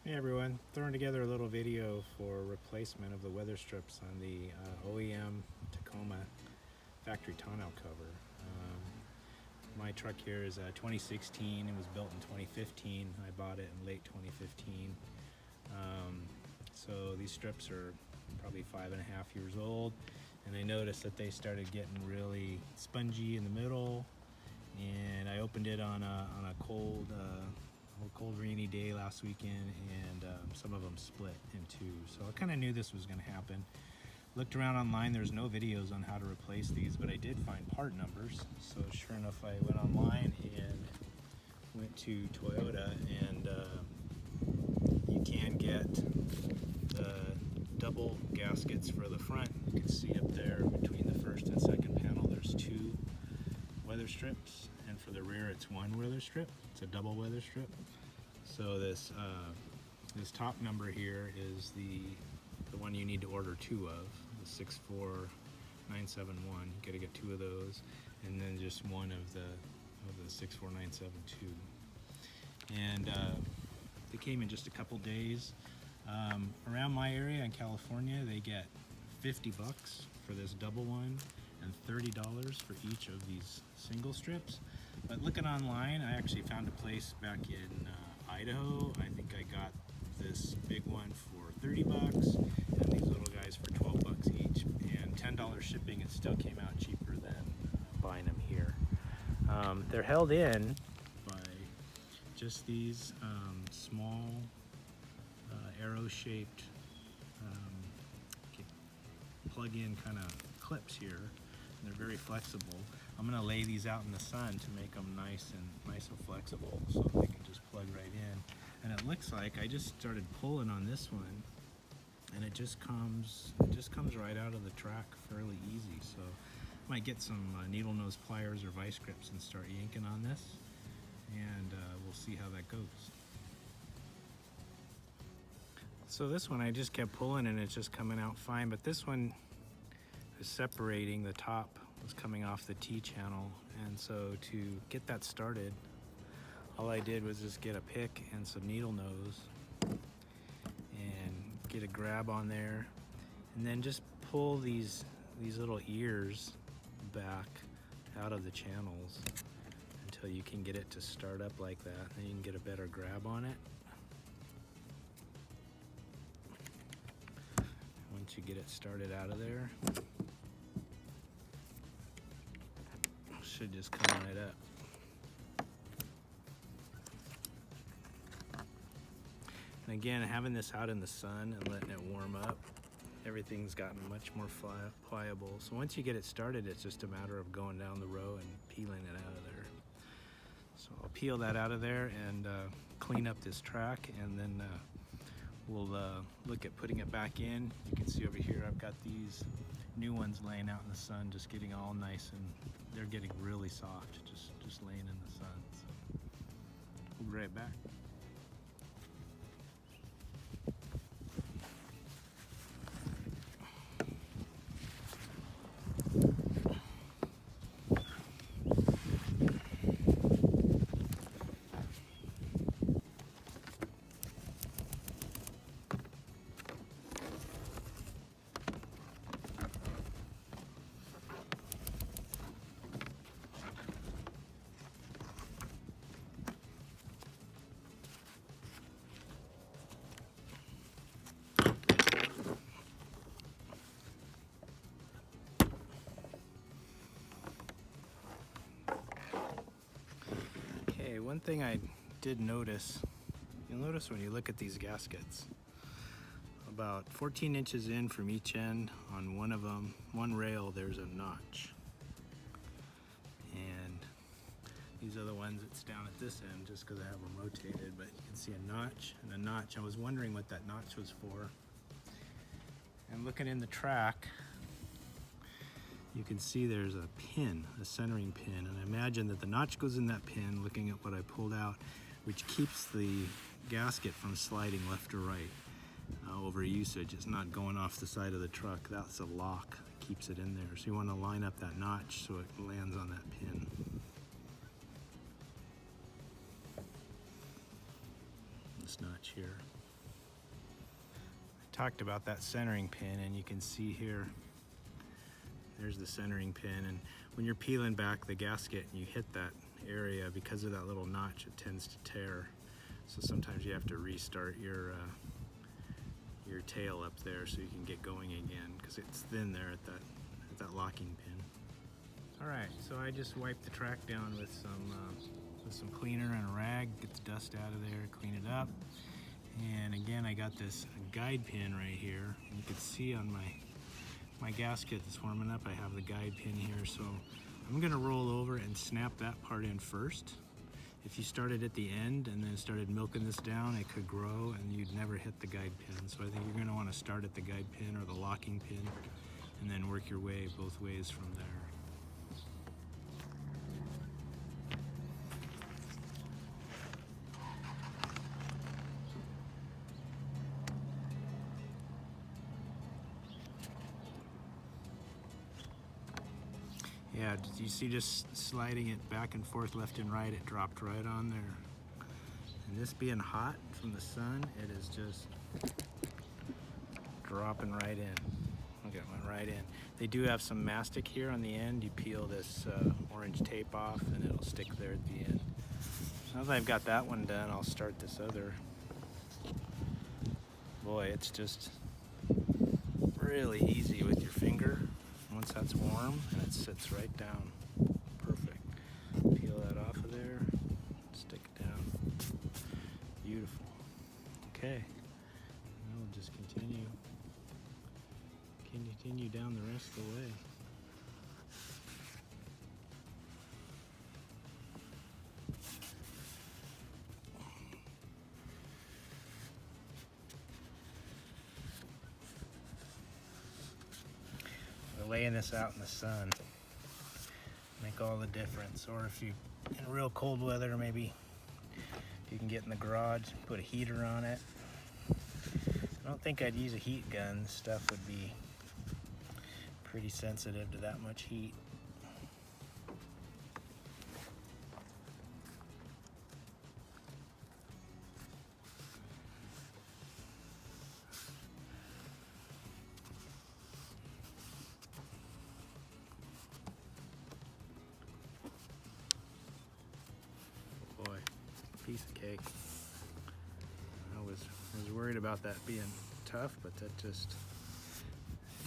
Hey everyone, throwing together a little video for replacement of the weather strips on the OEM Tacoma factory tonneau cover. My truck here is 2016. It was built in 2015. I bought it in late 2015. So these strips are probably 5.5 years old, and I noticed that they started getting really spongy in the middle. And I opened it on a cold rainy day last weekend, and some of them split in two. So I kind of knew this was going to happen. Looked around online, there's no videos on how to replace these, but I did find part numbers. So sure enough, I went online and went to Toyota, and you can get the double gaskets for the front. You can see up there between the first and second panel there's two weather strips, and for the rear it's one weather strip. It's a double weather strip. So this top number here is the one you need to order two of, the 64971. You gotta get two of those, and then just one of the 64972. And they came in just a couple days. Around my area in California, they get $50 for this double one and $30 for each of these single strips. But looking online, I actually found a place back in Idaho. I think I got this big one for $30 and these little guys for $12 each, and $10 shipping. It still came out cheaper than buying them here. They're held in by just these small arrow-shaped plug-in kind of clips here. They're very flexible. I'm going to lay these out in the sun to make them nice and flexible, so they can just plug right in. And it looks like I just started pulling on this one, and it just comes right out of the track fairly easy. So I might get some needle nose pliers or vice grips and start yanking on this, and we'll see how that goes. So this one I just kept pulling and it's just coming out fine, but this one is separating. The top was coming off the T-channel, and so to get that started, all I did was just get a pick and some needle nose and get a grab on there, and then just pull these little ears back out of the channels until you can get it to start up like that. Then you can get a better grab on it. Once you get it started out of there, should just come right up. And again, having this out in the sun and letting it warm up, everything's gotten much more pliable. So once you get it started, it's just a matter of going down the row and peeling it out of there. So I'll peel that out of there and clean up this track, and then we'll look at putting it back in. You can see over here I've got these new ones laying out in the sun, just getting all nice, and they're getting really soft just laying in the sun. So we'll be right back. One thing I did notice, you'll notice when you look at these gaskets, about 14 inches in from each end on one of them, one rail, there's a notch. And these are the ones that's down at this end just because I have them rotated, but you can see a notch and a notch. I was wondering what that notch was for. And looking in the track, you can see there's a pin, a centering pin, and I imagine that the notch goes in that pin, looking at what I pulled out, which keeps the gasket from sliding left or right over usage. It's not going off the side of the truck. That's a lock, keeps it in there. So you want to line up that notch so it lands on that pin. This notch here. talked about that centering pin, and you can see here, there's the centering pin, and when you're peeling back the gasket and you hit that area, because of that little notch, it tends to tear. So sometimes you have to restart your tail up there so you can get going again, because it's thin there at that locking pin. All right, so I just wiped the track down with some cleaner and a rag, get the dust out of there, clean it up. And again, I got this guide pin right here. You can see on my gasket that's warming up, I have the guide pin here. So I'm gonna roll over and snap that part in first. If you started at the end and then started milking this down, it could grow and you'd never hit the guide pin. So I think you're gonna wanna start at the guide pin or the locking pin and then work your way both ways from there. Yeah, did you see just sliding it back and forth, left and right, it dropped right on there. And this being hot from the sun, it is just dropping right in. Look, it went right in. They do have some mastic here on the end. You peel this orange tape off and it'll stick there at the end. Now that I've got that one done, I'll start this other. Boy, it's just really easy with your finger. Once that's warm, and it sits right down. Perfect. Peel that off of there, stick it down. Beautiful. Okay, now we'll just continue down the rest of the way. Laying this out in the sun make all the difference. Or if you in real cold weather, maybe if you can get in the garage, put a heater on it. I don't think I'd use a heat gun. This stuff would be pretty sensitive to that much heat. Piece of cake. I was worried about that being tough, but that just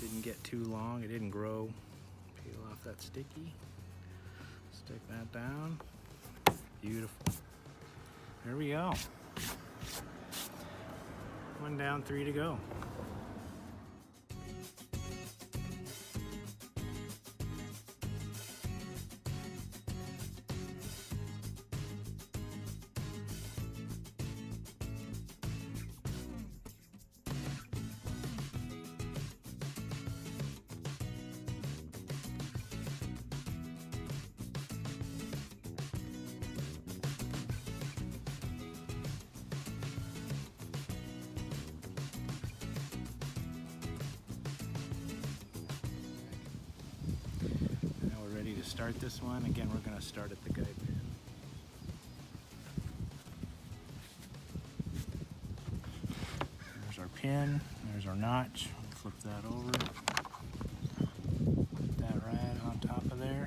didn't get too long. It didn't grow. Peel off that sticky. Stick that down. Beautiful. There we go. One down, 3 to go. To start this one, again, we're going to start at the guide pin. There's our pin, there's our notch. Flip that over. Put that right on top of there.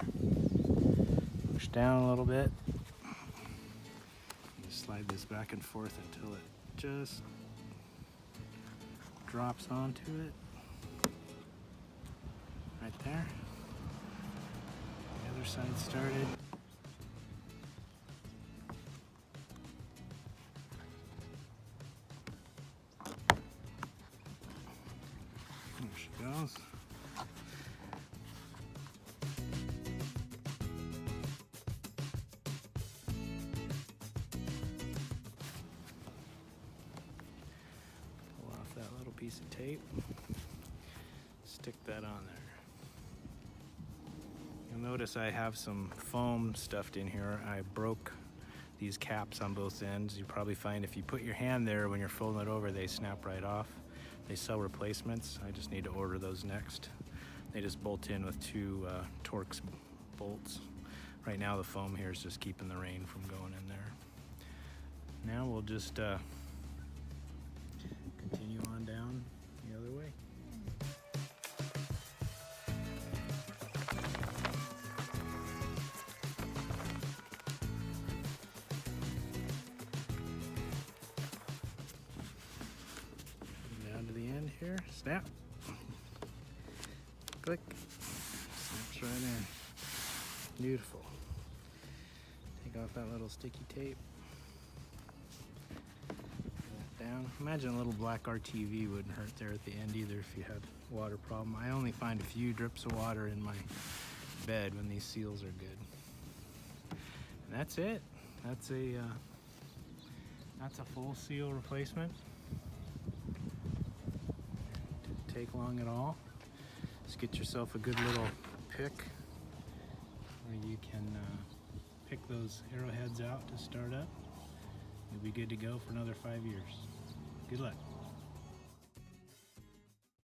Push down a little bit. Just slide this back and forth until it just drops onto it. Right there. Other side started. There she goes. Pull off that little piece of tape. Stick that on there. You'll notice I have some foam stuffed in here. I broke these caps on both ends. You probably find if you put your hand there when you're folding it over, they snap right off. They sell replacements. I just need to order those next. They just bolt in with 2 Torx bolts. Right now the foam here is just keeping the rain from going in there. Now we'll just continue on down Snap. Click. Snaps right in. Beautiful. Take off that little sticky tape. Put that down. Imagine a little black RTV wouldn't hurt there at the end either if you had a water problem. I only find a few drips of water in my bed when these seals are good. And that's it. That's a full seal replacement. Didn't take long at all. Just get yourself a good little pick where you can pick those arrowheads out to start up. You'll be good to go for another 5 years. Good luck.